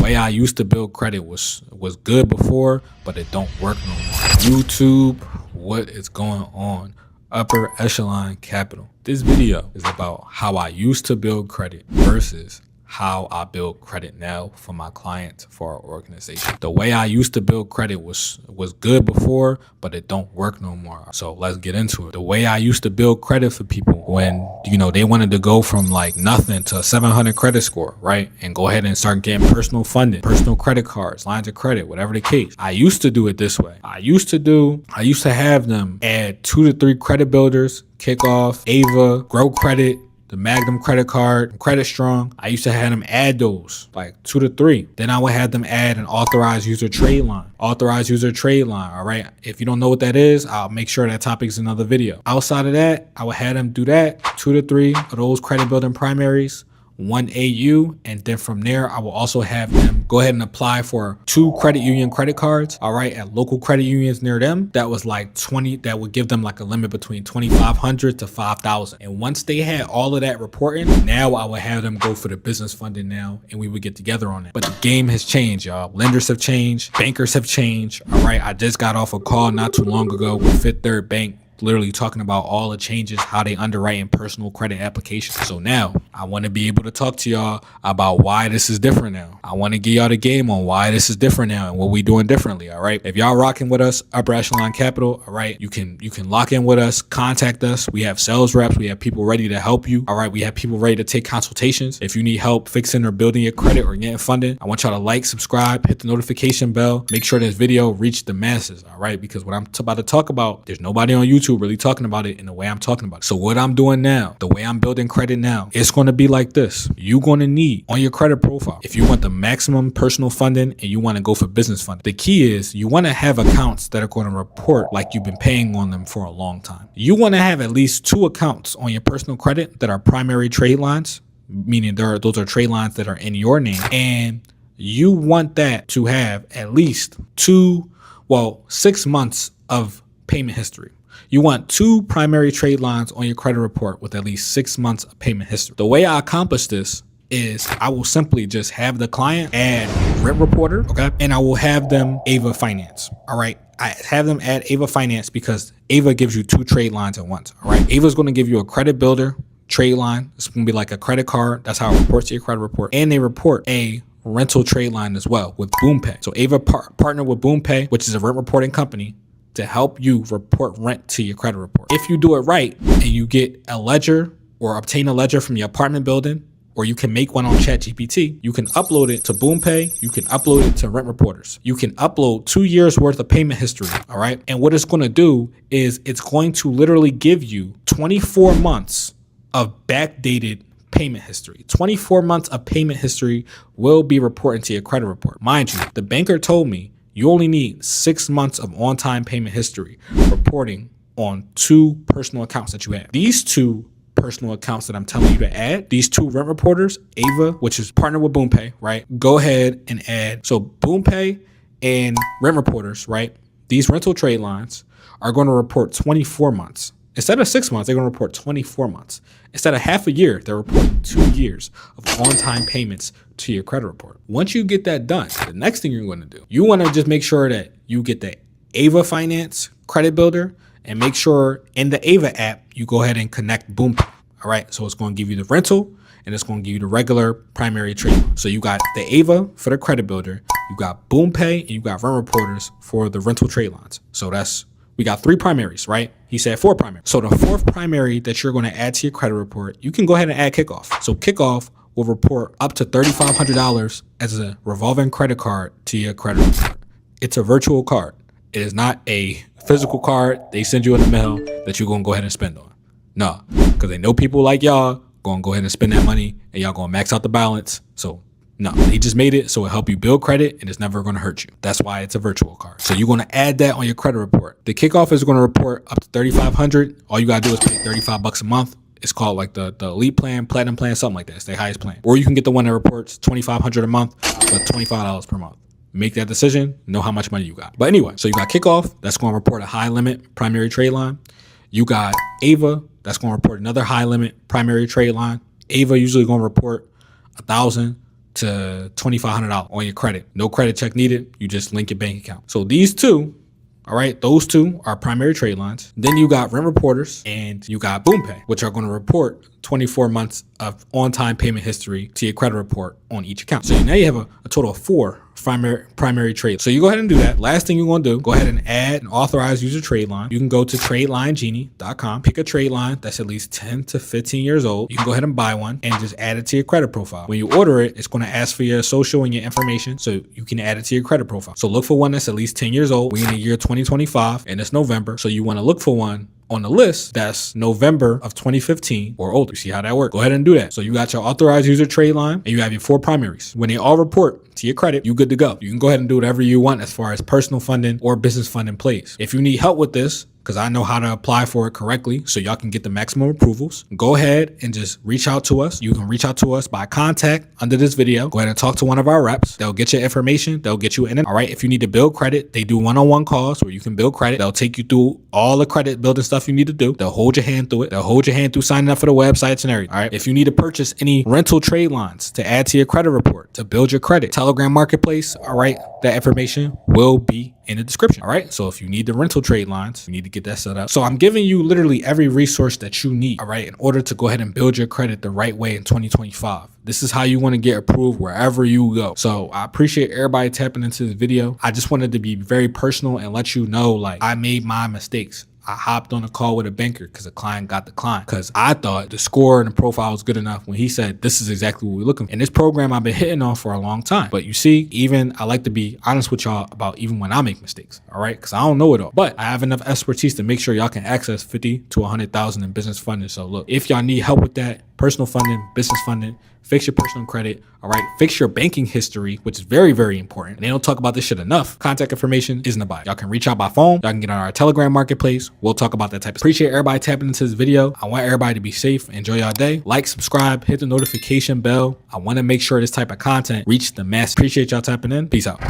way I used to build credit was good before, but it don't work no more. YouTube, what is going on? Upper Echelon Capital. This video is about how I used to build credit versus how I build credit now for my clients, for our organization. The way I used to build credit was good before, but it don't work no more. So let's get into it. The way I used to build credit for people when, they wanted to go from like nothing to a 700 credit score, right? And go ahead and start getting personal funding, personal credit cards, lines of credit, whatever the case. I used to do it this way. I used to have them add 2 to 3 credit builders, Kickoff, Ava, Grow Credit, the Magnum credit card, Credit Strong. I used to have them add those like 2 to 3. Then I would have them add an authorized user trade line. All right. If you don't know what that is, I'll make sure that topic's another video. Outside of that, I would have them do that 2 to 3 of those credit building primaries, 1 AU, and then from there I will also have them go ahead and apply for 2 credit union credit cards, all right, at local credit unions near them. That was like 20, that would give them like a limit between 2,500 to 5,000. And once they had all of that reporting, now I would have them go for the business funding now, and we would get together on it. But the game has changed, y'all. Lenders have changed, bankers have changed, all right. I just got off a call not too long ago with Fifth Third Bank, literally talking about all the changes, how they underwrite in personal credit applications. So now I want to be able to talk to y'all about why this is different now. I want to give y'all the game on why this is different now and what we doing differently. All right. If y'all rocking with us, Upper Echelon Capital, all right, you can lock in with us, contact us. We have sales reps. We have people ready to help you. All right. We have people ready to take consultations. If you need help fixing or building your credit or getting funded, I want y'all to like, subscribe, hit the notification bell, make sure this video reach the masses. All right. Because what I'm about to talk about, there's nobody on YouTube really talking about it in the way I'm talking about it. So what I'm doing now, the way I'm building credit now, it's going to be like this. You're going to need on your credit profile, if you want the maximum personal funding and you want to go for business funding, the key is you want to have accounts that are going to report like you've been paying on them for a long time. You want to have at least 2 accounts on your personal credit that are primary trade lines, meaning those are trade lines that are in your name, and you want that to have at least 6 months of payment history. You want 2 primary trade lines on your credit report with at least 6 months of payment history. The way I accomplish this is I will simply just have the client add Rent Reporter, okay? And I will have them Ava Finance, all right? I have them add Ava Finance because Ava gives you 2 trade lines at once, all right? Ava's going to give you a credit builder trade line. It's going to be like a credit card. That's how it reports to your credit report. And they report a rental trade line as well with BoomPay. So Ava partner with BoomPay, which is a rent reporting company, to help you report rent to your credit report. If you do it right and you get a ledger or obtain a ledger from your apartment building, or you can make one on ChatGPT, you can upload it to BoomPay, you can upload it to Rent Reporters. You can upload 2 years worth of payment history, all right? And what it's gonna do is it's going to literally give you 24 months of backdated payment history. 24 months of payment history will be reported to your credit report. Mind you, the banker told me you only need 6 months of on-time payment history reporting on 2 personal accounts that you have. These 2 personal accounts that I'm telling you to add, these 2 Rent Reporters, Ava, which is partnered with BoomPay, right? Go ahead and add. So BoomPay and Rent Reporters, right? These rental trade lines are going to report 24 months. Instead of 6 months, they're going to report 24 months. Instead of half a year, they're reporting 2 years of on-time payments to your credit report. Once you get that done, the next thing you're going to do, you want to just make sure that you get the Ava Finance credit builder, and make sure in the Ava app, you go ahead and connect BoomPay. All right. So it's going to give you the rental and it's going to give you the regular primary trade. So you got the Ava for the credit builder, you got BoomPay, and you got Rent Reporters for the rental trade lines. So we got 3 primaries, right? He said 4 primaries. So the 4th primary that you're going to add to your credit report, you can go ahead and add Kickoff. So Kickoff will report up to $3,500 as a revolving credit card to your credit report. It's a virtual card. It is not a physical card they send you in the mail that you're going to go ahead and spend on. No, because they know people like y'all going to go ahead and spend that money and y'all going to max out the balance. So no, they just made it so it help you build credit and it's never going to hurt you. That's why it's a virtual card. So you're going to add that on your credit report. The Kickoff is going to report up to $3,500. All you got to do is pay $35 a month. It's called like the elite plan, platinum plan, something like that. It's their highest plan. Or you can get the one that reports $2,500 a month, but $25 per month. Make that decision, know how much money you got. But anyway, so you got Kickoff, that's going to report a high limit primary trade line. You got Ava, that's going to report another high limit primary trade line. Ava usually going to report 1,000 to $2,500 on your credit. No credit check needed. You just link your bank account. So these two, all right, those two are primary trade lines. Then you got Rent Reporters and you got BoomPay, which are going to report 24 months of on-time payment history to your credit report on each account. So now you have a total of 4 primary trade. So you go ahead and do that. Last thing you're going to do, go ahead and add an authorized user trade line. You can go to tradelinegenie.com, pick a trade line that's at least 10 to 15 years old. You can go ahead and buy one and just add it to your credit profile. When you order it, it's going to ask for your social and your information so you can add it to your credit profile. So look for one that's at least 10 years old. We're in the year 2025 and it's November. So you want to look for one on the list that's November of 2015 or older. You see how that works? Go ahead and do that. So you got your authorized user trade line and you have your 4 primaries. When they all report to your credit, you good to go. You can go ahead and do whatever you want as far as personal funding or business funding plays. If you need help with this, because I know how to apply for it correctly so y'all can get the maximum approvals, go ahead and just reach out to us. You can reach out to us by contact under this video. Go ahead and talk to one of our reps. They'll get your information. They'll get you in it. All right. If you need to build credit, they do one-on-one calls where you can build credit. They'll take you through all the credit building stuff you need to do. They'll hold your hand through it. They'll hold your hand through signing up for the websites and everything. All right. If you need to purchase any rental trade lines to add to your credit report, to build your credit, Telegram Marketplace, all right, that information will be in the description. All right. So if you need the rental trade lines, you need to get that set up. So I'm giving you literally every resource that you need, all right, in order to go ahead and build your credit the right way in 2025. This is how you want to get approved wherever you go. So I appreciate everybody tapping into this video. I just wanted to be very personal and let you know, like, I made my mistakes. I hopped on a call with a banker because a client got declined because I thought the score and the profile was good enough when he said, this is exactly what we're looking for. And this program I've been hitting on for a long time. But you see, even I like to be honest with y'all about even when I make mistakes, all right? Because I don't know it all. But I have enough expertise to make sure y'all can access 50 to 100,000 in business funding. So look, if y'all need help with that, personal funding, business funding, fix your personal credit, all right? Fix your banking history, which is very, very important. And they don't talk about this shit enough. Contact information is in the bio. Y'all can reach out by phone. Y'all can get on our Telegram Marketplace. We'll talk about that type of stuff. Appreciate everybody tapping into this video. I want everybody to be safe. Enjoy y'all day. Like, subscribe, hit the notification bell. I want to make sure this type of content reach the mass. Appreciate y'all tapping in. Peace out.